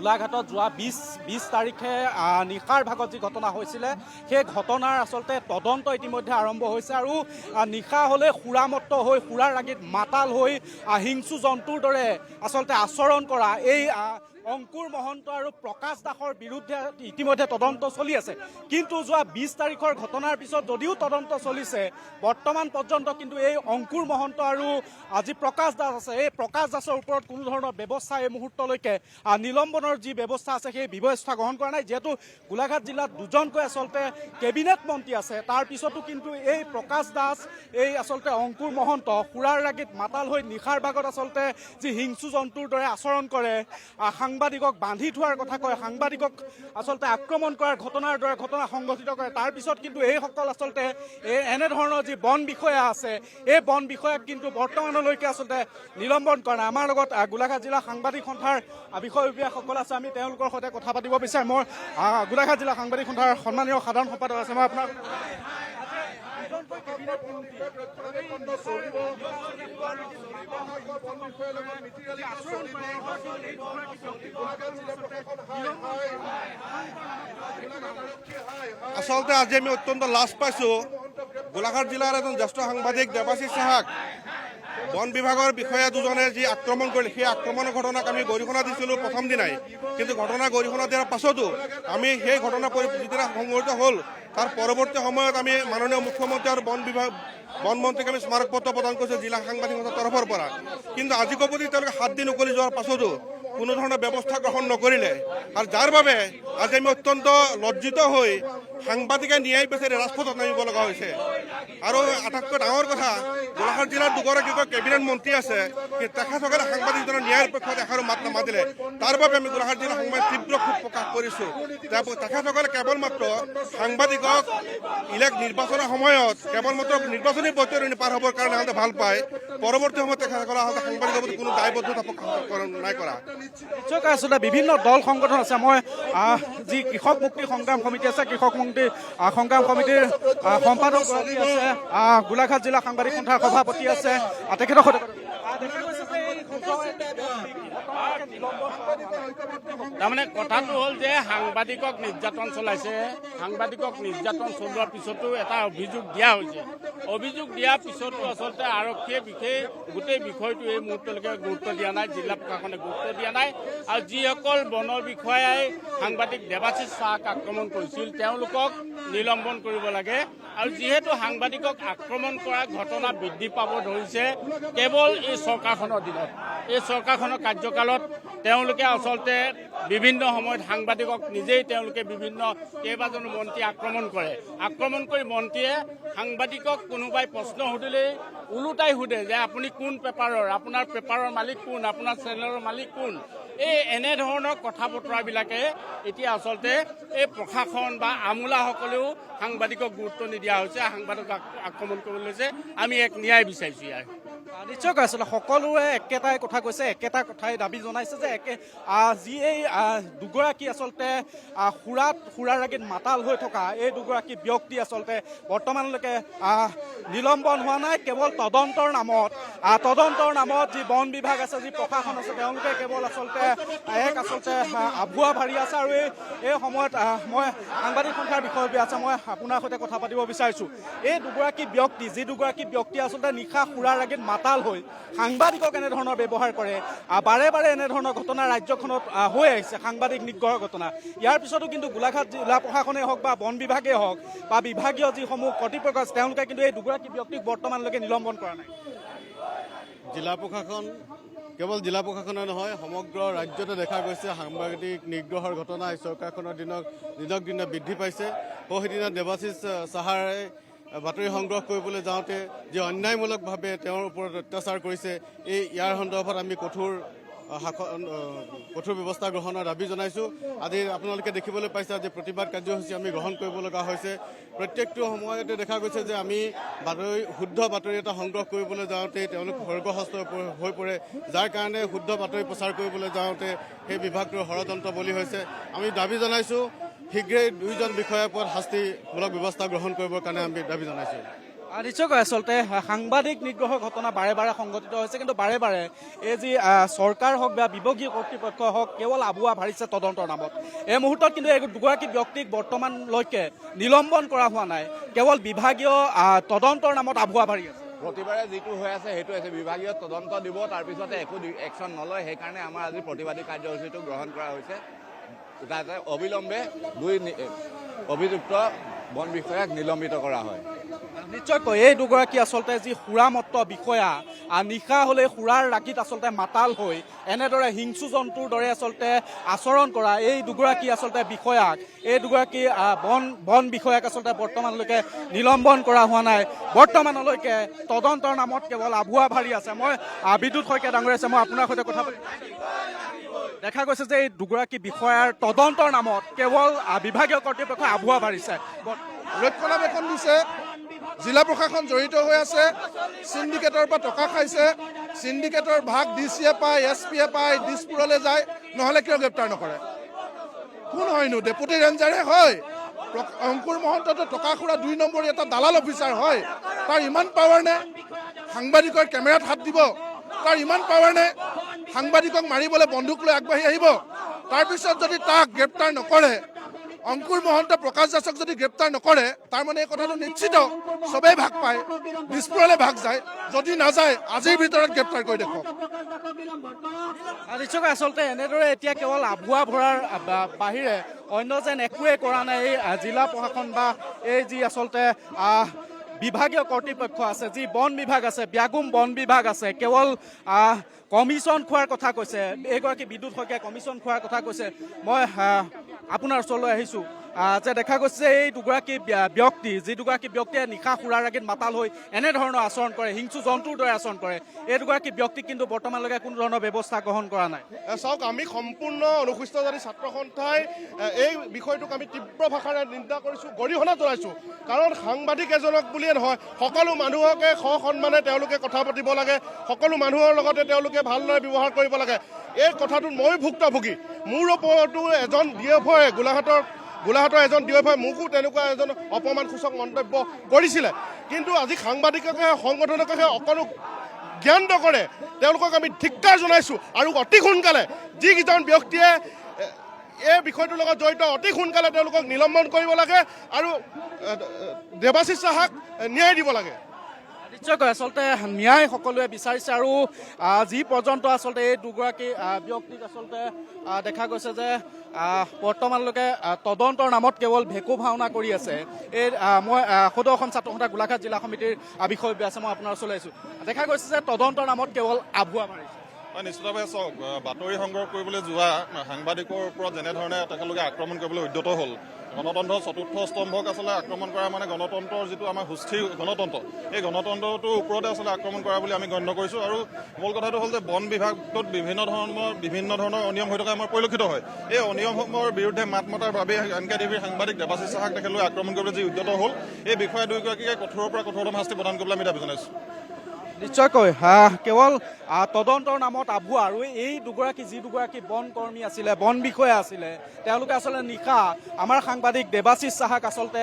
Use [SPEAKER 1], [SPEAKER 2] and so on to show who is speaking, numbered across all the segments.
[SPEAKER 1] গোলাঘাটত যোৱা ২০ তাৰিখে নিশাৰ ভাগত যি ঘটনা হৈছিলে সেই ঘটনাৰ আচলতে তদন্ত ইতিমধ্যে আৰম্ভ হৈছে আৰু নিশা হ'লে সুৰামত্ত হৈ সুৰাৰ ৰাগীত মাতাল হৈ হিংসু জন্তুৰ দৰে আচলতে আচৰণ কৰা এই অংকুৰ মহন্ত আৰু প্ৰকাশ দাসৰ বিৰুদ্ধে ইতিমধ্যে তদন্ত চলি আছে। কিন্তু যোৱা ২০ তাৰিখৰ ঘটনাৰ পিছত যদিও তদন্ত চলিছে, বৰ্তমান পৰ্যন্ত কিন্তু এই অংকুৰ মহন্ত আৰু যি প্ৰকাশ দাস আছে এই প্ৰকাশ দাসৰ ওপৰত কোনো ধৰণৰ ব্যৱস্থা এই মুহূৰ্তলৈকে নিলম্বনৰ যি ব্যৱস্থা আছে সেই ব্যৱস্থা গ্ৰহণ কৰা নাই। যিহেতু গোলাঘাট জিলাত দুজনকৈ আচলতে কেবিনেট মন্ত্ৰী আছে, তাৰ পিছতো কিন্তু এই প্ৰকাশ দাস এই আচলতে অংকুৰ মহন্ত সুৰাৰ ৰাগীত মাতাল হৈ নিশাৰ ভাগত আচলতে যি হিংসু জন্তুৰ দৰে আচৰণ কৰে, সাংবাদিকক বান্ধি থোৱাৰ কথা কয়, সাংবাদিকক আচলতে আক্ৰমণ কৰাৰ ঘটনাৰ দৰে ঘটনা সংঘটিত কৰে। তাৰপিছত কিন্তু এইসকল আচলতে এনেধৰণৰ যি বন বিষয়া আছে এই বন বিষয়াক কিন্তু বৰ্তমানলৈকে আচলতে নিলম্বন কৰা নাই। আমাৰ লগত গোলাঘাট জিলা সাংবাদিক সন্থাৰ বিষয়ববীয়াসকল আছে, আমি তেওঁলোকৰ সৈতে কথা পাতিব বিচাৰিম। মই গোলাঘাট জিলা সাংবাদিক সন্থাৰ সন্মানীয় সাধাৰণ সম্পাদক আছে, মই আপোনাক
[SPEAKER 2] আচলতে আজি আমি অত্যন্ত লাজ পাইছোঁ। গোলাঘাট জিলাৰ এজন জ্যেষ্ঠ সাংবাদিক দেৱাশিষ সাহাক বন বিভাগৰ বিষয়া দুজনে যি আক্ৰমণ কৰিলে, সেই আক্ৰমণৰ ঘটনাক আমি গৰিহণা দিছিলোঁ প্ৰথম দিনাই। কিন্তু ঘটনা গৰিহণা দিয়াৰ পাছতো আমি সেই ঘটনা যিদিনা সংঘটিত হ'ল তাৰ পৰৱৰ্তী সময়ত আমি মাননীয় মুখ্যমন্ত্ৰী আৰু বন মন্ত্ৰীক আমি স্মাৰক পত্ৰ প্ৰদান কৰিছোঁ জিলা সাংবাদিক সন্থাৰ তৰফৰ পৰা। কিন্তু আজি কপতি তেওঁলোকে 7 দিন উকলি যোৱাৰ পাছতো কোনো ধৰণৰ ব্যৱস্থা গ্ৰহণ নকৰিলে, আৰু যাৰ বাবে আজি আমি অত্যন্ত লজ্জিত হৈ সাংবাদিকে ন্যায় বিচাৰি ৰাজপথত নামিব লগা হৈছে। আৰু আটাইতকৈ ডাঙৰ কথা, গোলাঘাট জিলাৰ দুগৰাকীকৈ কেবিনেট মন্ত্ৰী আছে, কিন্তু তেখেতসকলে সাংবাদিকজনৰ ন্যায়ৰ পক্ষত এষাৰো মাত নামাতিলে। তাৰ বাবে আমি গোলাঘাট জিলা সংবাদ তীব্ৰ ক্ষোভ প্ৰকাশ কৰিছোঁ। তেখেতসকলে কেৱল মাত্ৰ সাংবাদিকক নিৰ্বাচনৰ সময়ত কেৱল মাত্ৰ নিৰ্বাচনী বৈতৰণি পাৰ হ'বৰ কাৰণে সিহঁতে ভাল পায়, পৰৱৰ্তী সময়ত তেখেতসকলে সাংবাদিকৰ প্ৰতি কোনো দায়বদ্ধতা প্ৰকাশ নাই কৰা।
[SPEAKER 1] নিশ্চয়কৈ আচলতে বিভিন্ন দল সংগঠন আছে। মই যি কৃষক মুক্তি সংগ্ৰাম সমিতি আছে, কৃষক মুক্তি সংগ্ৰাম সমিতিৰ সম্পাদক আছে, গোলাঘাট জিলা সাংবাদিক সন্থাৰ সভাপতি আছে, তেখেতৰ সৈতে
[SPEAKER 3] তাৰমানে কথাটো হ'ল যে সাংবাদিকক নিৰ্যাতন চলাইছে, সাংবাদিকক নিৰ্যাতন চলোৱাৰ পিছতো এটা অভিযোগ দিয়া হৈছে। অভিযোগ দিয়াৰ পিছতো আচলতে আৰক্ষীয়ে গোটেই বিষয়টো এই মুহূৰ্তলৈকে গুৰুত্ব দিয়া নাই, জিলা প্ৰশাসনে গুৰুত্ব দিয়া নাই। আৰু যিসকল বন বিষয়াই সাংবাদিক দেৱাশিষ সাহাক আক্ৰমণ কৰিছিল তেওঁলোকক নিলম্বন কৰিব লাগে। আৰু যিহেতু সাংবাদিকক আক্ৰমণ কৰা ঘটনা বৃদ্ধি পাব ধৰিছে কেৱল এই চৰকাৰখনৰ দিনত, এই চৰকাৰখনৰ কাৰ্যকালত তেওঁলোকে আচলতে বিভিন্ন সময়ত সাংবাদিকক নিজেই তেওঁলোকে কেইবাজনো মন্ত্ৰী আক্ৰমণ কৰে। আক্ৰমণ কৰি মন্ত্ৰীয়ে সাংবাদিকক কোনোবাই প্ৰশ্ন সুধিলেই ওলোটাই সোধে যে আপুনি কোন পেপাৰৰ, আপোনাৰ পেপাৰৰ মালিক কোন, আপোনাৰ চেনেলৰ মালিক কোন। এনেধৰণৰ কথা বতৰাবিলাকে এতিয়া আচলতে এই প্ৰশাসন বা আমোলাসকলেও সাংবাদিকক গুৰুত্ব নিদিয়া হৈছে, সাংবাদিকক আক্ৰমণ কৰিবলৈ লৈছে। আমি এক ন্যায় বিচাৰিছোঁ ইয়াৰ।
[SPEAKER 1] নিশ্চয়কৈ আচলতে সকলোৱে একেটাই কথা কৈছে, একেটা কথাই দাবী জনাইছে যে যি এই দুগৰাকী আচলতে সুৰাৰ ৰাগীত মাতাল হৈ থকা এই দুগৰাকী ব্যক্তি আচলতে বৰ্তমানলৈকে নিলম্বন হোৱা নাই। কেৱল তদন্তৰ নামত যি বন বিভাগ আছে, যি প্ৰশাসন আছে, তেওঁলোকে কেৱল আচলতে আভুৱা ভাৰি আছে। আৰু এই সময়ত মই সাংবাদিক সন্থাৰ বিষয়ববীয়া আছে, মই আপোনাৰ সৈতে কথা পাতিব বিচাৰিছোঁ। এই যি দুগৰাকী ব্যক্তি আচলতে নিশা সুৰাৰ ৰাগীত মাতাল হৈ সাংবাদিকক এনেধৰণৰ ব্যৱহাৰ কৰে, বাৰে বাৰে এনেধৰণৰ ঘটনা ৰাজ্যখনত হৈ আহিছে, সাংবাদিক নিগ্ৰহৰ ঘটনা। ইয়াৰ পিছতো কিন্তু গোলাঘাট জিলা প্ৰশাসনেই হওক বা বন বিভাগেই হওক বা বিভাগীয় যিসমূহ কৰ্তৃপক্ষ আছে তেওঁলোকে কিন্তু এই দুগৰাকী ব্যক্তিক বৰ্তমানলৈকে নিলম্বন কৰা নাই।
[SPEAKER 4] কেৱল জিলা প্ৰশাসনে নহয়, সমগ্ৰ ৰাজ্যতে দেখা গৈছে সাংবাদিক নিগ্ৰহৰ ঘটনা এই চৰকাৰখনৰ দিনক দিনে বৃদ্ধি পাইছে। সেইদিনা দেৱাশিষ সাহাৰে বাতৰি সংগ্ৰহ কৰিবলৈ যাওঁতে যি অন্যায়মূলকভাৱে তেওঁৰ ওপৰত অত্যাচাৰ কৰিছে, ইয়াৰ সন্দৰ্ভত আমি কঠোৰ ব্যৱস্থা গ্ৰহণৰ দাবী জনাইছোঁ। আজি আপোনালোকে দেখিবলৈ পাইছে যে প্ৰতিবাদ কাৰ্যসূচী আমি গ্ৰহণ কৰিব লগা হৈছে। প্ৰত্যেকটো সময়তে দেখা গৈছে যে আমি শুদ্ধ বাতৰি এটা সংগ্ৰহ কৰিবলৈ যাওঁতে তেওঁলোক খৰ্গহস্ত হৈ পৰে, যাৰ কাৰণে শুদ্ধ বাতৰি প্ৰচাৰ কৰিবলৈ যাওঁতে সেই বিভাগটোৰ ষড়যন্ত্ৰ বলি হৈছে। আমি দাবী জনাইছোঁ শীঘ্ৰেই 2জন বিষয়াৰ ওপৰত শাস্তিমূলক ব্যৱস্থা গ্ৰহণ কৰিবৰ কাৰণে আমি দাবী জনাইছোঁ।
[SPEAKER 1] নিশ্চয়কৈ আচলতে সাংবাদিক নিগ্ৰহৰ ঘটনা বাৰে বাৰে সংঘটিত হৈছে, কিন্তু বাৰে বাৰে এই যি চৰকাৰ হওক বা বিভাগীয় কৰ্তৃপক্ষ হওক কেৱল আবুৱা ভাৰিছে তদন্তৰ নামত। এই মুহূৰ্তত কিন্তু এই দুগৰাকী ব্যক্তিক বৰ্তমানলৈকে নিলম্বন কৰা হোৱা নাই, কেৱল বিভাগীয় তদন্তৰ নামত আবুৱা ভাৰি আছে।
[SPEAKER 5] প্ৰতিবাৰে যিটো হৈ আছে সেইটো হৈছে বিভাগীয় তদন্ত দিব, তাৰপিছতে একো একশ্যন নলয়। সেইকাৰণে আমাৰ আজি প্ৰতিবাদী কাৰ্যসূচীটো গ্ৰহণ কৰা হৈছে, যাতে অবিলম্বে 2 অভিযুক্ত বন বিষয়াক নিলম্বিত কৰা হয়।
[SPEAKER 1] নিশ্চয়কৈ এই দুগৰাকী আচলতে যি সুৰামত্ত বিষয়া, নিশা হ'লে সুৰাৰ ৰাগীত আচলতে মাতাল হৈ এনেদৰে হিংসু জন্তুৰ দৰে আচলতে আচৰণ কৰা এই দুগৰাকী আচলতে বিষয়াক, এই দুগৰাকী বন বিষয়াক আচলতে বৰ্তমানলৈকে নিলম্বন কৰা হোৱা নাই। বৰ্তমানলৈকে তদন্তৰ নামত কেৱল আভুৱা ভাৰি আছে। মই বিদ্যুৎ শইকীয়া ডাঙৰীয়া আছে, মই আপোনাৰ সৈতে কথা পাতি দেখা গৈছে যে এই দুগৰাকী বিষয়াৰ তদন্তৰ নামত কেৱল বিভাগীয় কৰ্তৃপক্ষই আভুৱা ভাৰিছে।
[SPEAKER 6] ৰক্ষণাবেক্ষণ দিছে, জিলা প্ৰশাসন জড়িত হৈ আছে, চিণ্ডিকেটৰ পৰা টকা খাইছে, চিণ্ডিকেটৰ ভাগ DCয়ে পায়, SPয়ে পায়, দিছপুৰলৈ যায়, নহ'লে কিয় গ্ৰেপ্তাৰ নকৰে? কোন হয়নো? ডেপুটি ৰেঞ্জাৰে হয়? অংকুৰ মহন্তটো টকা খুৰা 2 নম্বৰী এটা দালাল অফিচাৰ হয়? তাৰ ইমান পাৱাৰ নে সাংবাদিকৰ কেমেৰাত হাত দিব? তাৰ ইমান পাৱাৰ নে সাংবাদিকক মাৰিবলৈ বন্দুক লৈ আগবাঢ়ি আহিব? তাৰপিছত যদি তাক গ্ৰেপ্তাৰ নকৰে, অংকুৰ মহন্ত, প্ৰকাশ দাসক যদি গ্ৰেপ্তাৰ নকৰে, তাৰ মানে এই কথাটো নিশ্চিত চবেই ভাগ পায়, দিছপুৰলৈ ভাগ যায়। যদি নাযায় আজিৰ ভিতৰত গ্ৰেপ্তাৰ কৰি দেখুৱাওক।
[SPEAKER 1] নিশ্চয়কৈ আচলতে এনেদৰে এতিয়া কেৱল আভুৱা ভৰাৰ বাহিৰে অন্য যেন একোৱেই কৰা নাই এই জিলা প্ৰশাসন বা এই যি আচলতে বিভাগীয় কৰ্তৃপক্ষ আছে, যি বন বিভাগ আছে, ব্যাগুম বন বিভাগ আছে, কেৱল কমিশ্যন খোৱাৰ কথা কৈছে। এইগৰাকী বিদ্যুৎ শইকীয়াই কমিশ্যন খোৱাৰ কথা কৈছে। মই আপোনাৰ ওচৰলৈ আহিছোঁ যে দেখা গৈছে যে এই দুগৰাকী ব্যক্তি, যি দুগৰাকী ব্যক্তিয়ে নিশা সুৰাৰ ৰাগীত মাতাল হৈ এনেধৰণৰ আচৰণ কৰে, হিংসু জন্তুৰ দৰে আচৰণ কৰে, এই দুগৰাকী ব্যক্তিক কিন্তু বৰ্তমানলৈকে কোনো ধৰণৰ ব্যৱস্থা গ্ৰহণ কৰা নাই।
[SPEAKER 6] চাওক, আমি সম্পূৰ্ণ অনুসূচিত জাতি ছাত্ৰ সন্থাই এই বিষয়টোক আমি তীব্ৰ ভাষাৰে নিন্দা কৰিছোঁ, গৰিহণা জনাইছোঁ। কাৰণ সাংবাদিক এজনক বুলিয়ে নহয়, সকলো মানুহকে সন্মানে তেওঁলোকে কথা পাতিব লাগে, সকলো মানুহৰ লগতে তেওঁলোকে ভালদৰে ব্যৱহাৰ কৰিব লাগে। এই কথাটোত ময়ো ভুক্তভোগী। মোৰ ওপৰতো এজন DFO গোলাঘাটৰ এজন DFO মোকো তেনেকুৱা এজন অপমানসূচক মন্তব্য কৰিছিলে। কিন্তু আজি সাংবাদিককে সংগঠনকে অকণো জ্ঞান নকৰে, তেওঁলোকক আমি ধিক্কাৰ জনাইছোঁ। আৰু অতি সোনকালে যিকেইজন ব্যক্তিয়ে এই বিষয়টোৰ লগত জড়িত, অতি সোনকালে তেওঁলোকক নিলম্বন কৰিব লাগে আৰু দেৱাশীষ সাহাক ন্যায় দিব লাগে।
[SPEAKER 1] নিশ্চয়কৈ আচলতে ন্যায় সকলোৱে বিচাৰিছে। আৰু যি পৰ্যন্ত আচলতে এই দুগৰাকী ব্যক্তিক আচলতে দেখা গৈছে যে বৰ্তমানলৈকে তদন্তৰ নামত কেৱল ভেকু ভাওনা কৰি আছে। এই মই সদৌ অসম ছাত্ৰ সন্থা গোলাঘাট জিলা সমিতিৰ বিষয়ববীয়া আছে, মই আপোনাৰ ওচৰলৈ আহিছোঁ। দেখা গৈছে যে তদন্তৰ নামত কেৱল আভুৱা মাৰিছে।
[SPEAKER 7] নিশ্চিতভাৱে চাওক, বাতৰি সংগ্ৰহ কৰিবলৈ যোৱা সাংবাদিকৰ ওপৰত যেনেধৰণে তেখেতলোকে আক্ৰমণ কৰিবলৈ উদ্যত হ'ল, গণতন্ত্ৰৰ চতুৰ্থ স্তম্ভক আচলতে আক্ৰমণ কৰা মানে গণতন্ত্ৰৰ যিটো আমাৰ সুস্থিৰ গণতন্ত্ৰ, এই গণতন্ত্ৰটোৰ ওপৰতে আচলতে আক্ৰমণ কৰা বুলি আমি গণ্য কৰিছোঁ। আৰু মূল কথাটো হ'ল যে বন বিভাগটোত বিভিন্ন ধৰণৰ অনিয়ম হৈ থকা আমাৰ পৰিলক্ষিত হয়। এই অনিয়মসমূহৰ বিৰুদ্ধে মাত মতাৰ বাবে NKTVৰ সাংবাদিক দেৱাশীষ সাহাক তেখেতলোকে আক্ৰমণ কৰিবলৈ যি উদ্যত হ'ল, এই বিষয়া দুয়োগৰাকীকে কঠোৰৰ পৰা কঠোৰতম শাস্তি প্ৰদান কৰিবলৈ আমি দাবী জনাইছোঁ।
[SPEAKER 1] নিশ্চয়কৈ কেৱল তদন্তৰ নামত আভুৱা। আৰু এই দুগৰাকী, যি দুগৰাকী বন কৰ্মী আছিলে, বন বিষয়া আছিলে, তেওঁলোকে আচলতে নিশা আমাৰ সাংবাদিক দেৱাশীষ সাহাক আচলতে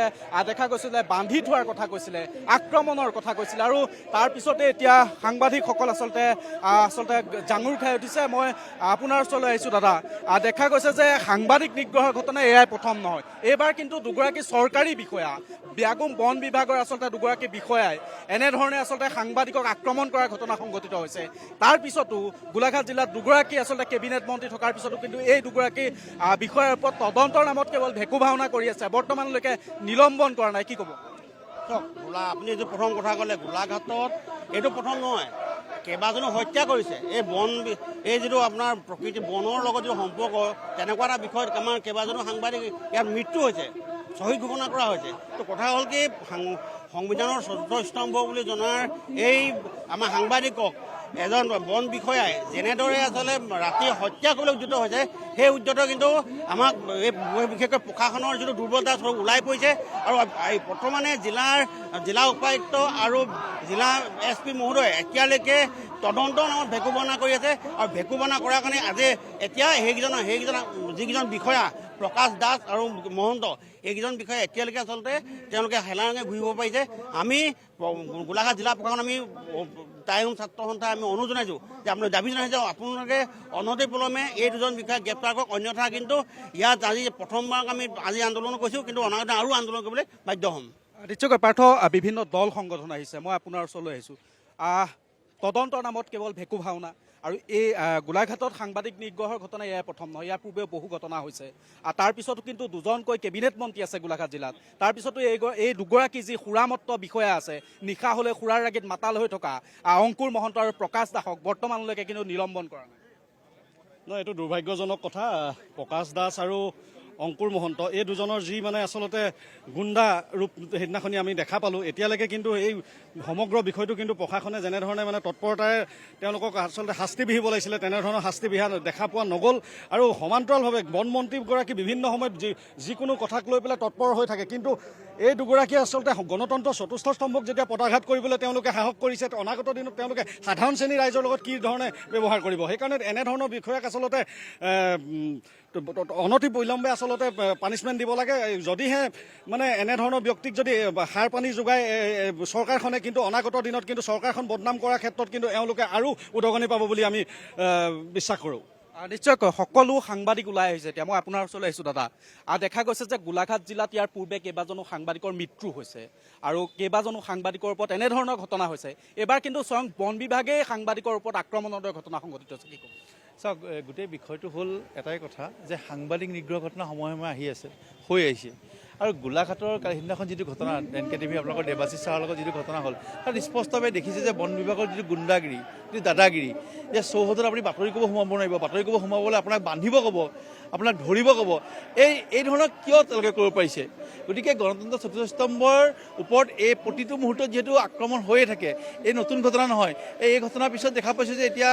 [SPEAKER 1] দেখা গৈছিলে বান্ধি থোৱাৰ কথা কৈছিলে, আক্ৰমণৰ কথা কৈছিলে। আৰু তাৰপিছতে এতিয়া সাংবাদিকসকল আচলতে জাঙুৰ খাই উঠিছে। মই আপোনাৰ ওচৰলৈ আহিছোঁ দাদা। দেখা গৈছে যে সাংবাদিক নিগ্ৰহৰ ঘটনা এয়াই প্ৰথম নহয়। এইবাৰ কিন্তু দুগৰাকী চৰকাৰী বিষয়া, ব্যাগুম বন বিভাগৰ আচলতে দুগৰাকী বিষয়াই এনেধৰণে আচলতে সাংবাদিকক আক্ৰমণ কৰাৰ ঘটনা সংঘটিত হৈছে। তাৰ পিছতো গোলাঘাট জিলাত দুগৰাকী আচলতে কেবিনেট মন্ত্ৰী থকাৰ পিছতো কিন্তু এই দুগৰাকী বিষয়াৰ ওপৰত তদন্তৰ নামত কেৱল ভেকু ভাওনা কৰি আছে, বৰ্তমানলৈকে নিলম্বন কৰা নাই। কি ক'ব?
[SPEAKER 8] আপুনি যিটো প্ৰথম কথা ক'লে, গোলাঘাটত এইটো প্ৰথম নহয়, কেইবাজনো হত্যা কৰিছে। এই যিটো আপোনাৰ প্ৰকৃতি বনৰ লগত যিটো সম্পৰ্ক, তেনেকুৱা এটা বিষয়ত আমাৰ কেইবাজনো সাংবাদিক ইয়াত মৃত্যু হৈছে, শ্বহীদ ঘোষণা কৰা হৈছে। তো কথা হ'ল কি, সংবিধানৰ চতুৰ্থ স্তম্ভ বুলি জনাৰ এই আমাৰ সাংবাদিকক এজন বন বিষয়াই যেনেদৰে আচলতে ৰাতি হত্যা কৰিবলৈ উদ্যত হৈছে সেই উদ্যত কিন্তু আমাক বিশেষকৈ প্ৰশাসনৰ যিটো দুৰ্বলতা ওলাই পৰিছে আৰু বৰ্তমানে জিলা উপায়ুক্ত আৰু জিলা SP মহোদয় এতিয়ালৈকে তদন্ত নামত ভেকুবনা কৰি আছে আৰু ভেকুবনা কৰাৰ কাৰণে আজি এতিয়া যিকেইজন বিষয়া প্ৰকাশ দাস আৰু মহন্ত এইকেইজন বিষয়া এতিয়ালৈকে আচলতে তেওঁলোকে হেলাৰঙে ঘূৰিব পাৰিছে। আমি গোলাঘাট জিলা প্ৰশাসন আমি টাইম ছাত্ৰ সন্থাই আমি অনুৰোধ জনাইছোঁ যে আপোনালোকে দাবী জনাইছে আপোনালোকে অনতিপলমে এই দুজন বিষয়াক গ্ৰেপ্তাৰ কৰক, অন্যথা কিন্তু ইয়াত আজি প্ৰথমবাৰ আমি আজি আন্দোলন কৰিছোঁ, কিন্তু অনাগত আৰু আন্দোলন কৰিবলৈ বাধ্য হ'ম।
[SPEAKER 1] নিশ্চয়কৈ পাৰ্থ, বিভিন্ন দল সংগঠন আহিছে, মই আপোনাৰ ওচৰলৈ আহিছোঁ। তদন্তৰ নামত কেৱল ভেকু ভাওনা আৰু এই গোলাঘাটত সাংবাদিক নিগ্ৰহৰ ঘটনা এয়াই প্ৰথম নহয়, ইয়াৰ পূৰ্বেও বহু ঘটনা হৈছে। তাৰপিছতো কিন্তু দুজনকৈ কেবিনেট মন্ত্ৰী আছে গোলাঘাট জিলাত। তাৰপিছতো এই দুগৰাকী যি সুৰামত্ত বিষয়া আছে, নিশা হ'লে সুৰাৰ ৰাগীত মাতাল হৈ থকা অংকুৰ মহন্ত আৰু প্ৰকাশ দাসক বৰ্তমানলৈকে কিন্তু নিলম্বন কৰা নাই।
[SPEAKER 4] নহয়, এইটো দুৰ্ভাগ্যজনক কথা। প্ৰকাশ দাস আৰু অংকুৰ মহন্ত এই দুজনৰ যি মানে আচলতে গুণ্ডা ৰূপ সেইদিনাখনি আমি দেখা পালোঁ, এতিয়ালৈকে কিন্তু এই সমগ্ৰ বিষয়টো কিন্তু প্ৰশাসনে যেনেধৰণে মানে তৎপৰতাৰে তেওঁলোকক আচলতে শাস্তি বিহিব লাগিছিলে তেনেধৰণৰ শাস্তি বিহা দেখা পোৱা নগ'ল। আৰু সমান্তৰালভাৱে বনমন্ত্ৰীগৰাকী বিভিন্ন সময়ত যিকোনো কথাক লৈ পেলাই তৎপৰ হৈ থাকে, কিন্তু এই দুগৰাকীয়ে আচলতে গণতন্ত্ৰৰ চতুৰ্থ স্তম্ভক যেতিয়া পদাঘাত কৰিবলৈ তেওঁলোকে সাহস কৰিছে, অনাগত দিনত তেওঁলোকে সাধাৰণ শ্ৰেণীৰ ৰাইজৰ লগত কি ধৰণে ব্যৱহাৰ কৰিব। সেইকাৰণে এনেধৰণৰ বিষয়াক আচলতে অনতি বিলম্বে আচলতে পানিছমেণ্ট দিব লাগে। যদিহে মানে এনেধৰণৰ ব্যক্তিক যদি সাৰ পানী যোগায় চৰকাৰখনে, কিন্তু অনাগত দিনত কিন্তু চৰকাৰখন বদনাম কৰাৰ ক্ষেত্ৰত কিন্তু এওঁলোকে আৰু উদগনি পাব বুলি আমি বিশ্বাস কৰোঁ।
[SPEAKER 1] নিশ্চয়কৈ সকলো সাংবাদিক ওলাই আহিছে। এতিয়া মই আপোনাৰ ওচৰলৈ আহিছোঁ দাদা। দেখা গৈছে যে গোলাঘাট জিলাত ইয়াৰ পূৰ্বে কেইবাজনো সাংবাদিকৰ মৃত্যু হৈছে আৰু কেইবাজনো সাংবাদিকৰ ওপৰত এনেধৰণৰ ঘটনা হৈছে। এইবাৰ কিন্তু স্বয়ং বন বিভাগেই সাংবাদিকৰ ওপৰত আক্ৰমণৰ দৰে ঘটনা সংঘটিত হৈছে। কি ক'ব?
[SPEAKER 9] চাওক, গোটেই বিষয়টো হ'ল এটাই কথা যে সাংবাদিক নিগ্ৰহ ঘটনা সময়ে সময়ে আহি আছে, হৈ আহিছে। আৰু গোলাঘাটৰ সিদিনাখন যিটো ঘটনা NKTV আপোনালোকৰ দেৱাশীষ ছাৰৰ লগত যিটো ঘটনা হ'ল, তাত স্পষ্টভাৱে দেখিছে যে বন বিভাগৰ যিটো গুণ্ডাগিৰি, যিটো দাদাগিৰি, যে চৌহদত আপুনি বাতৰি ক'ব সোমাব নোৱাৰিব, বাতৰি ক'ব সোমাবলৈ আপোনাক বান্ধিব ক'ব, আপোনাক ধৰিব ক'ব। এই ধৰণৰ কিয় তেওঁলোকে কৰিব পাৰিছে? গতিকে গণতন্ত্ৰ চতুৰ্থ স্তম্ভৰ ওপৰত এই প্ৰতিটো মুহূৰ্তত যিহেতু আক্ৰমণ হৈয়ে থাকে, এই নতুন ঘটনা নহয়। এই ঘটনাৰ পিছত দেখা পাইছোঁ যে এতিয়া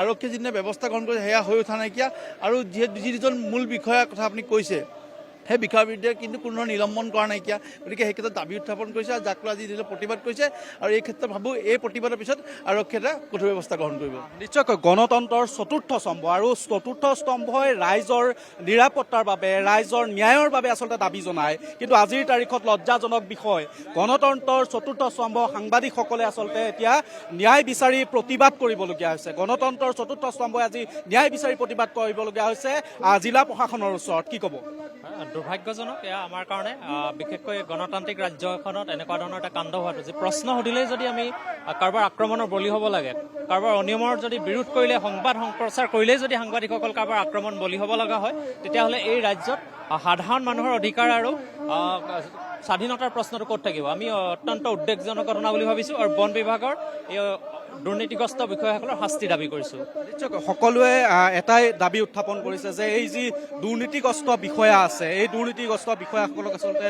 [SPEAKER 9] আৰক্ষীয়ে যিদিনা ব্যৱস্থা গ্ৰহণ কৰিছে সেয়া হৈ উঠা নাইকিয়া। আৰু যিজন মূল বিষয়াৰ কথা আপুনি কৈছে, সেই বিষয়াৰ বিৰুদ্ধে কিন্তু কোনো ধৰণৰ নিলম্বন কৰা নাইকিয়া। গতিকে সেই ক্ষেত্ৰত দাবী উত্থাপন কৰিছে আৰু যাক লৈ আজি প্ৰতিবাদ কৰিছে। আৰু এই ক্ষেত্ৰত ভাবোঁ এই প্ৰতিবাদৰ পিছত আৰক্ষীয়ে এটা কঠোৰ ব্যৱস্থা গ্ৰহণ কৰিব।
[SPEAKER 1] নিশ্চয়কৈ গণতন্ত্ৰৰ চতুৰ্থ স্তম্ভ আৰু চতুৰ্থ স্তম্ভই ৰাইজৰ নিৰাপত্তাৰ বাবে, ৰাইজৰ ন্যায়ৰ বাবে আচলতে দাবী জনায়। কিন্তু আজিৰ তাৰিখত লজ্জাজনক বিষয়, গণতন্ত্ৰৰ চতুৰ্থ স্তম্ভ সাংবাদিকসকলে আচলতে এতিয়া ন্যায় বিচাৰি প্ৰতিবাদ কৰিবলগীয়া হৈছে। গণতন্ত্ৰৰ চতুৰ্থ স্তম্ভই আজি ন্যায় বিচাৰি প্ৰতিবাদ কৰিবলগীয়া হৈছে জিলা প্ৰশাসনৰ ওচৰত। কি ক'ব?
[SPEAKER 10] দুৰ্ভাগ্যজনক এয়া আমাৰ কাৰণে, বিশেষকৈ গণতান্ত্ৰিক ৰাজ্য এখনত এনেকুৱা ধৰণৰ এটা কাণ্ড হোৱাটো। যে প্ৰশ্ন সুধিলেই যদি আমি কাৰোবাৰ আক্ৰমণৰ বলি হ'ব লাগে, কাৰোবাৰ অনিয়মৰ যদি বিৰোধ কৰিলে, সংবাদ সম্প্ৰচাৰ কৰিলেই যদি সাংবাদিকসকল কাৰোবাৰ আক্ৰমণ বলি হ'ব লগা হয়, তেতিয়াহ'লে এই ৰাজ্যত সাধাৰণ মানুহৰ অধিকাৰ আৰু স্বাধীনতাৰ প্ৰশ্নটো ক'ত থাকিব? আমি অত্যন্ত উদ্বেগজনক ঘটনা বুলি ভাবিছোঁ আৰু বন বিভাগৰ এই দুৰ্নীতিগ্ৰস্ত বিষয়াসকলৰ শাস্তি দাবী কৰিছোঁ।
[SPEAKER 1] নিশ্চয়কৈ সকলোৱে এটাই দাবী উত্থাপন কৰিছে যে এই যি দুৰ্নীতিগ্ৰস্ত বিষয়া আছে, এই দুৰ্নীতিগ্ৰস্ত বিষয়াসকলক আচলতে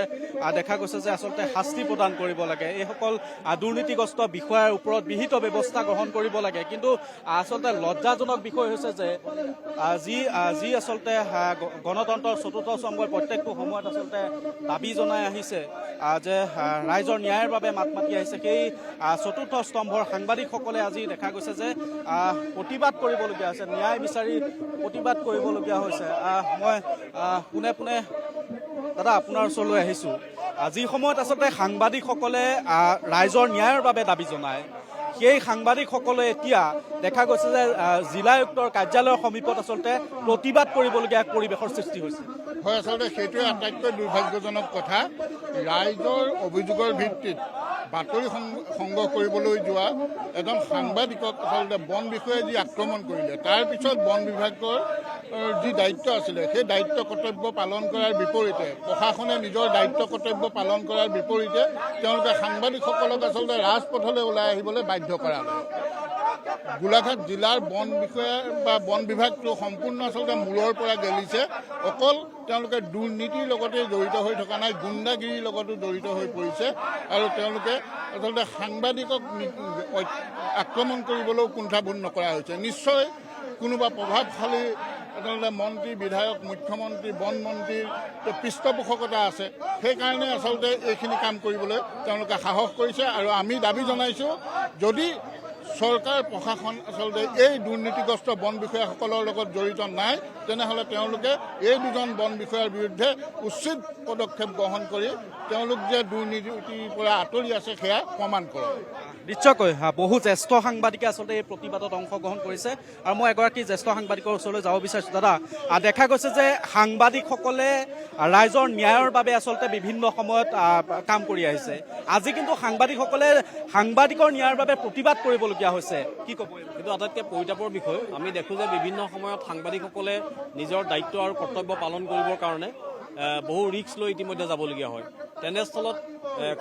[SPEAKER 1] দেখা গৈছে যে আচলতে শাস্তি প্ৰদান কৰিব লাগে। এইসকল দুৰ্নীতিগ্ৰস্ত বিষয়াৰ ওপৰত বিহিত ব্যৱস্থা গ্ৰহণ কৰিব লাগে। কিন্তু আচলতে লজ্জাজনক বিষয় হৈছে যে যি আচলতে গণতন্ত্ৰৰ চতুৰ্থ স্তম্ভই প্ৰত্যেকটো সময়ত আচলতে দাবী জনাই আহিছে যে ৰাইজৰ ন্যায়ৰ বাবে মাত মাতি আহিছে, সেই চতুৰ্থ স্তম্ভৰ সাংবাদিকসকলে আজি দেখা গৈছে যে প্ৰতিবাদ কৰিবলগীয়া হৈছে, ন্যায় বিচাৰি প্ৰতিবাদ কৰিবলগীয়া হৈছে। মই পোনে পোনে দাদা আপোনাৰ ওচৰলৈ আহিছোঁ। যি সময়ত আচলতে সাংবাদিকসকলে ৰাইজৰ ন্যায়ৰ বাবে দাবী জনায়, সেই সাংবাদিকসকলে এতিয়া দেখা গৈছে যে জিলা আয়ুক্তৰ কাৰ্যালয়ৰ সমীপত আচলতে প্ৰতিবাদ কৰিবলগীয়া পৰিৱেশৰ সৃষ্টি হৈছে।
[SPEAKER 11] হয়, আচলতে সেইটোৱে আটাইতকৈ দুৰ্ভাগ্যজনক কথা। ৰাইজৰ অভিযোগৰ ভিত্তিত বাতৰি সংগ্ৰহ কৰিবলৈ যোৱা এজন সাংবাদিকক আচলতে বন বিষয়াই যি আক্ৰমণ কৰিলে, তাৰপিছত বন বিভাগৰ যি দায়িত্ব আছিলে সেই দায়িত্ব কৰ্তব্য পালন কৰাৰ বিপৰীতে, প্ৰশাসনে নিজৰ দায়িত্ব কৰ্তব্য পালন কৰাৰ বিপৰীতে তেওঁলোকে সাংবাদিকসকলক আচলতে ৰাজপথলৈ ওলাই আহিবলৈ বাধ্য কৰালে। গোলাঘাট জিলাৰ বন বিষয়া বা বন বিভাগটো সম্পূৰ্ণ আচলতে মূৰৰ পৰা গেলিছে। অকল তেওঁলোকে দুৰ্নীতিৰ লগতে জড়িত হৈ থকা নাই, গুণ্ডাগিৰিৰ লগতো জড়িত হৈ পৰিছে আৰু তেওঁলোকে আচলতে সাংবাদিকক আক্ৰমণ কৰিবলৈও কুণ্ঠাবোধ নকৰা হৈছে। নিশ্চয় কোনোবা প্ৰভাৱশালী আচলতে মন্ত্ৰী, বিধায়ক, মুখ্যমন্ত্ৰী, বন মন্ত্ৰীৰ পৃষ্ঠপোষকতা আছে, সেইকাৰণে আচলতে এইখিনি কাম কৰিবলৈ তেওঁলোকে সাহস কৰিছে। আৰু আমি দাবী জনাইছোঁ, যদি চৰকাৰ প্ৰশাসন আচলতে এই দুৰ্নীতিগ্ৰস্ত বন বিষয়াসকলৰ লগত জড়িত নাই, তেনেহ'লে তেওঁলোকে এই দুজন বন বিষয়াৰ বিৰুদ্ধে উচিত পদক্ষেপ গ্ৰহণ কৰি তেওঁলোক যে দুৰ্নীতিৰ পৰা আঁতৰি আছে সেয়া প্ৰমাণ কৰক।
[SPEAKER 1] নিশ্চয়কৈ বহু জ্যেষ্ঠ সাংবাদিকে আচলতে এই প্ৰতিবাদত অংশগ্ৰহণ কৰিছে আৰু মই এগৰাকী জ্যেষ্ঠ সাংবাদিকৰ ওচৰলৈ যাব বিচাৰিছোঁ। দাদা, দেখা গৈছে যে সাংবাদিকসকলে ৰাইজৰ ন্যায়ৰ বাবে আচলতে বিভিন্ন সময়ত কাম কৰি আহিছে। আজি কিন্তু সাংবাদিকসকলে সাংবাদিকৰ ন্যায়ৰ বাবে প্ৰতিবাদ কৰিবলগীয়া হৈছে, কি ক'ব?
[SPEAKER 12] কিন্তু আটাইতকৈ পৰিতাপৰ বিষয়, আমি দেখোঁ যে বিভিন্ন সময়ত সাংবাদিকসকলে নিজৰ দায়িত্ব আৰু কৰ্তব্য পালন কৰিবৰ কাৰণে বহু ৰিস্ক লৈ ইতিমধ্যে যাবলগীয়া হয়। তেনেস্থলত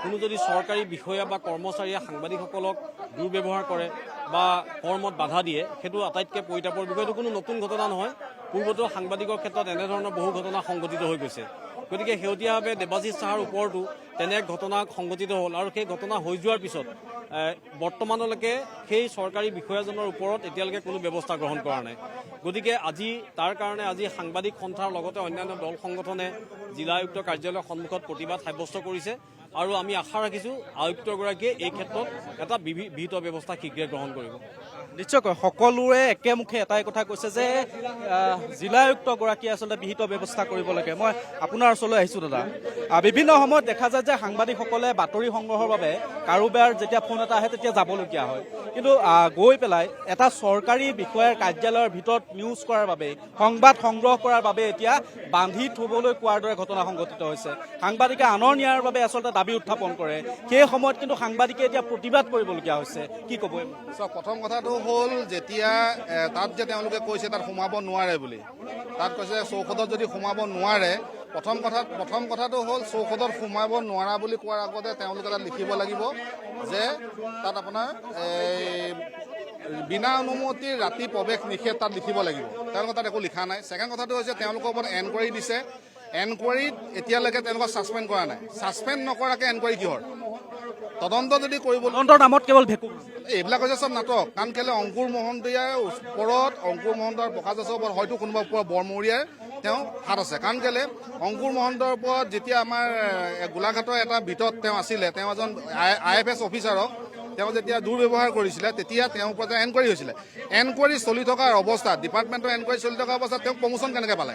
[SPEAKER 12] কোনো যদি চৰকাৰী বিষয়া বা কৰ্মচাৰীয়ে সাংবাদিকসকলক দুৰ্ব্যৱহাৰ কৰে বা কৰ্মত বাধা দিয়ে, সেইটো আটাইতকৈ পৰিতাপৰ বিষয়। এইটো কোনো নতুন ঘটনা নহয়, পূৰ্বতো সাংবাদিকৰ ক্ষেত্ৰত এনেধৰণৰ বহু ঘটনা সংঘটিত হৈ গৈছে। গতিকে শেহতীয়াভাৱে দেৱাশিষ চাহাৰ ওপৰতো তেনে ঘটনা সংঘটিত হ'ল আৰু সেই ঘটনা হৈ যোৱাৰ পিছত বৰ্তমানলৈকে সেই চৰকাৰী বিষয়াজনৰ ওপৰত এতিয়ালৈকে কোনো ব্যৱস্থা গ্ৰহণ কৰা নাই। গতিকে তাৰ কাৰণে আজি সাংবাদিক সন্থাৰ লগতে অন্যান্য দল সংগঠনে জিলা আয়ুক্ত কাৰ্যালয়ৰ সন্মুখত প্ৰতিবাদ সাব্যস্ত কৰিছে আৰু আমি আশা ৰাখিছোঁ আয়ুক্তগৰাকীয়ে এই ক্ষেত্ৰত এটা বিহিত ব্যৱস্থা শীঘ্ৰে গ্ৰহণ কৰিব।
[SPEAKER 1] নিশ্চয়কৈ সকলোৰে একেমুখে এটাই কথা কৈছে যে জিলা আয়ুক্তগৰাকীয়ে আচলতে বিহিত ব্যৱস্থা কৰিব লাগে। মই আপোনাৰ ওচৰলৈ আহিছোঁ দাদা। বিভিন্ন সময়ত দেখা যায় যে সাংবাদিকসকলে বাতৰি সংগ্ৰহৰ বাবে কাৰোবাৰ যেতিয়া ফোন এটা আহে তেতিয়া যাবলগীয়া হয়, কিন্তু গৈ পেলাই এটা চৰকাৰী বিষয়াৰ কাৰ্যালয়ৰ ভিতৰত নিউজ কৰাৰ বাবে, সংবাদ সংগ্ৰহ কৰাৰ বাবে এতিয়া বান্ধি থবলৈ কোৱাৰ দৰে ঘটনা সংঘটিত হৈছে। সাংবাদিকে আনৰ ন্যায়ৰ বাবে আচলতে দাবী উত্থাপন কৰে, সেই সময়ত কিন্তু সাংবাদিকে এতিয়া প্ৰতিবাদ কৰিবলগীয়া হৈছে, কি ক'ব?
[SPEAKER 5] প্ৰথম কথাটো হ'ল, যেতিয়া তাত যে তেওঁলোকে কৈছে তাত সোমাব নোৱাৰে বুলি, তাত কৈছে চৌহদত যদি সোমাব নোৱাৰে, প্ৰথম কথাটো হ'ল চৌহদত সোমাব নোৱাৰা বুলি কোৱাৰ আগতে তেওঁলোকে তাত লিখিব লাগিব যে তাত আপোনাৰ বিনা অনুমতিৰ ৰাতি প্ৰৱেশ নিষেধ তাত লিখিব লাগিব। তেওঁলোকে তাত একো লিখা নাই। ছেকেণ্ড কথাটো হৈছে তেওঁলোকৰ ওপৰত এনকুৱাৰী দিছে, এনকুৱাৰীত এতিয়ালৈকে তেওঁলোকক ছাছপেণ্ড কৰা নাই। ছাছপেণ্ড নকৰাকৈ এনকুৱাৰী কিহৰ? তদন্ত যদি কৰিব,
[SPEAKER 1] তদন্তৰ নামত কেৱল ভেকুৰ,
[SPEAKER 5] এইবিলাক হৈছে চব নাটক। কাৰণ কেলৈ অংকুৰ মহন্তীয়াৰ ওপৰত, অংকুৰ মহন্ত আৰু প্ৰকাশ দাসৰ ওপৰত হয়তো কোনোবা ওপৰত বৰমৰীয়াৰ তেওঁ হাত আছে। কাৰণ কেলৈ অংকুৰ মহন্তৰ ওপৰত যেতিয়া আমাৰ গোলাঘাটৰ এটা ভিতৰত তেওঁ আছিলে, তেওঁ এজন IFS অফিচাৰক তেওঁ যেতিয়া দুৰ্ব্যৱহাৰ কৰিছিলে, তেতিয়া তেওঁৰ ওপৰত এনকুৱাৰী হৈছিলে। এনকুৱাৰী চলি থকাৰ অৱস্থাত, ডিপাৰ্টমেণ্টৰ এনকুৱাৰী চলি থকা অৱস্থাত তেওঁক প্ৰমোশ্যন কেনেকৈ পালে?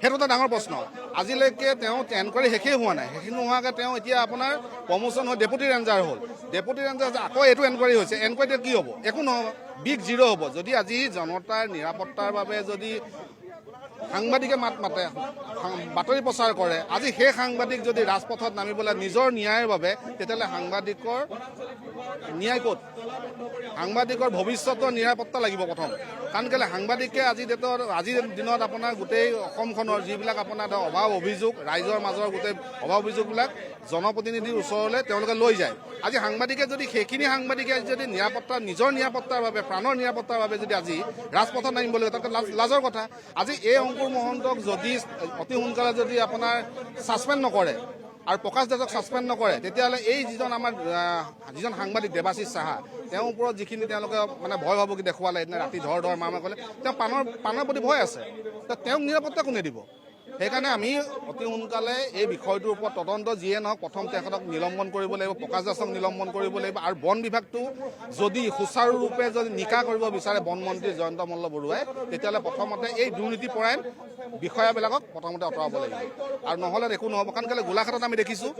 [SPEAKER 5] সেইটো এটা ডাঙৰ প্ৰশ্ন। আজিলৈকে তেওঁ এনকুৱাৰী শেষেই হোৱা নাই। শেষ নোহোৱাকৈ তেওঁ এতিয়া আপোনাৰ প্ৰমোশ্যন হৈ ডেপুটি ৰেঞ্জাৰ হ'ল। ডেপুটি ৰেঞ্জাৰ আকৌ এইটো এনকুৱাৰী হৈছে। এনকুৱাৰীটো কি হ'ব? একো নহ'ব, বিগ জিৰ' হ'ব। যদি আজি জনতাৰ নিৰাপত্তাৰ বাবে যদি সাংবাদিকে মাত মাতে, বাতৰি প্ৰচাৰ কৰে, আজি সেই সাংবাদিক যদি ৰাজপথত নামিবলৈ নিজৰ ন্যায়ৰ বাবে, তেতিয়াহ'লে সাংবাদিকৰ ন্যায় ক'ত? সাংবাদিকৰ ভৱিষ্যতৰ নিৰাপত্তা লাগিব প্ৰথম। কাৰণ কেলৈ সাংবাদিকে আজিৰ দিনত আপোনাৰ গোটেই অসমখনৰ যিবিলাক আপোনাৰ অভাৱ অভিযোগ, ৰাইজৰ মাজৰ গোটেই অভাৱ অভিযোগবিলাক জনপ্ৰতিনিধিৰ ওচৰলৈ তেওঁলোকে লৈ যায়। আজি সাংবাদিকে যদি সেইখিনি সাংবাদিকে যদি নিজৰ নিৰাপত্তাৰ বাবে, প্ৰাণৰ নিৰাপত্তাৰ বাবে যদি আজি ৰাজপথত নামিবলৈ তাতকৈ লাজৰ কথা। আজি এই অংকুৰ মহন্তক যদি অতি সোনকালে যদি আপোনাৰ ছাছপেণ্ড নকৰে আৰু প্ৰকাশ দাসক ছাছপেণ্ড নকৰে, তেতিয়াহ'লে এই যিজন সাংবাদিক দেৱাশিষ চাহা, তেওঁৰ ওপৰত যিখিনি তেওঁলোকে মানে ভয় ভাবুকি দেখুৱালে, এদিন ৰাতি ধৰ মাৰ কৰিলে, তেওঁ প্ৰাণৰ প্ৰতি ভয় আছে। তেওঁক নিৰাপত্তা কোনে দিব? সেইকাৰণে আমি অতি সোনকালে এই বিষয়টোৰ ওপৰত তদন্ত যিয়ে নহওক প্ৰথম তেখেতক নিলম্বন কৰিব লাগিব, প্ৰকাশ দাসক নিলম্বন কৰিব লাগিব। আৰু বন বিভাগটো যদি সুচাৰুৰূপে যদি নিকা কৰিব বিচাৰে বন মন্ত্ৰী জয়ন্ত মল্ল বৰুৱাই, তেতিয়াহ'লে প্ৰথমতে এই দুৰ্নীতিপৰায়ণ বিষয়াবিলাকক প্ৰথমতে আঁতৰাব লাগিব, আৰু নহ'লে একো নহ'ব। কাৰণ কেলৈ গোলাঘাটত আমি দেখিছোঁ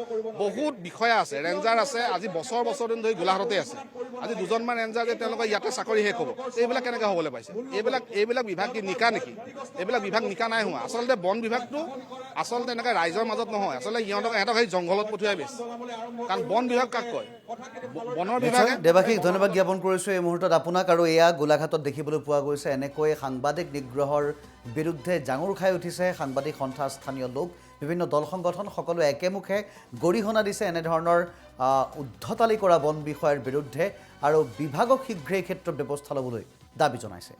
[SPEAKER 5] বহুত বিষয়া আছে, ৰেঞ্জাৰ আছে, আজি বছৰ দিন ধৰি গোলাঘাটতে আছে। আজি দুজনমান ৰেঞ্জাৰ যে তেওঁলোকৰ ইয়াতে চাকৰি শেষ হ'ব, এইবিলাক কেনেকৈ হ'বলৈ পাইছে? এইবিলাক বিভাগ কি নিকা নেকি? এইবিলাক বিভাগ নিকা নাই হোৱা। আচলতে বন বিভাগ
[SPEAKER 13] বিভাগটো আচলতে এনেকৈ ৰাইজৰ মাজত নহয়, আচলতে ইহঁতক সেই জংঘলত পঠিয়াই বেছি। কাৰণ বন বিভাগ কাক কয়? বনৰ বিভাগে।
[SPEAKER 14] দেৱাশীষ ধন্যবাদ জ্ঞাপন কৰিছোঁ এই মুহূৰ্তত আপোনাক। আৰু এয়া গোলাঘাটত দেখিবলৈ পোৱা গৈছে এনেকৈ সাংবাদিক নিগ্ৰহৰ বিৰুদ্ধে জাঙুৰ খাই উঠিছে সাংবাদিক সন্থা, স্থানীয় লোক, বিভিন্ন দল সংগঠন সকলোৱে একেমুখে গৰিহণা দিছে এনেধৰণৰ উদ্ধতালি কৰা বন বিষয়াৰ বিৰুদ্ধে আৰু বিভাগক শীঘ্ৰে এই ক্ষেত্ৰত ব্যৱস্থা ল'বলৈ দাবী জনাইছে।